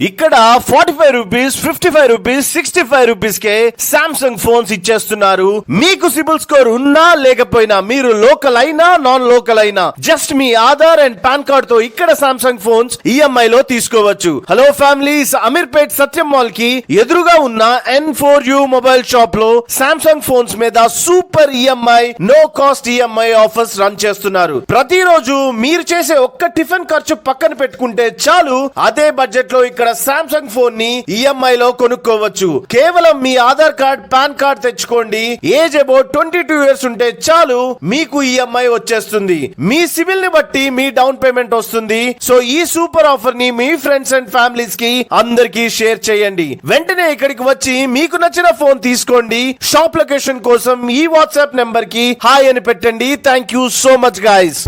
ఇక్కడ 45 rupees, 55 rupees, 65 rupees కే Samsung phones ఇచ్చేస్తున్నారు. మీకు సిబిల్ స్కోర్ ఉన్నా లేకపోయినా, మీరు లోకల్ అయినా నాన్ లోకల్ అయినా, జస్ట్ మీ ఆధార్ అండ్ పాన్ కార్డ్ తో ఇక్కడ సామ్సంగ్ ఫోన్స్ ఈఎంఐ లో తీసుకోవచ్చు. Hello families, Ameerpet Satyam mall కి ఎదురుగా ఉన్న N4U మొబైల్ షాప్ లో సామ్సంగ్ ఫోన్స్ మీద super EMI, no cost EMI offers run చేస్తున్నారు. ప్రతిరోజు మీరు చేసే ఒక్క టిఫిన్ ఖర్చు పక్కన పెట్టుకుంటే చాలు, అదే బడ్జెట్ లో ఇక్కడ సామ్సంగ్ ఫోన్ ని ఈఎంఐ లో కొనుక్కోవచ్చు. కేవలం మీ ఆధార్ కార్డ్, పాన్ కార్డ్ తెచ్చుకోండి. ఏజ్ అబౌట్ 22 ఇయర్స్ ఉంటే చాలు, మీకు ఈఎంఐ వచ్చేస్తుంది. మీ సివిల్ ని బట్టి మీ డౌన్ పేమెంట్ వస్తుంది. సో ఈ సూపర్ ఆఫర్ ని మీ ఫ్రెండ్స్ అండ్ ఫ్యామిలీస్ కి అందరికీ షేర్ చేయండి. వెంటనే ఇక్కడికి వచ్చి మీకు నచ్చిన ఫోన్ తీసుకోండి. షాప్ లొకేషన్ కోసం ఈ వాట్సాప్ నెంబర్ కి హాయ్ అని పెట్టండి. Thank you so much guys.